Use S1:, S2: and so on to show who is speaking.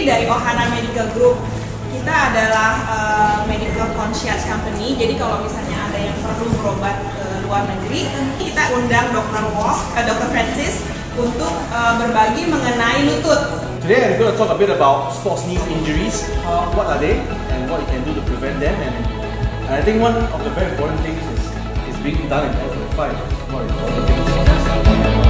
S1: dari Ohana Medical Group. Kita adalah medical concierge company. Jadi kalau misalnya ada yang perlu berobat ke luar negeri, kita undang Dr. Francis untuk berbagi mengenai lutut.
S2: Today I'm going to talk a bit about sports knee injuries. What are they and what you can do to prevent them. And I think one of the very important things is being done in F5. What is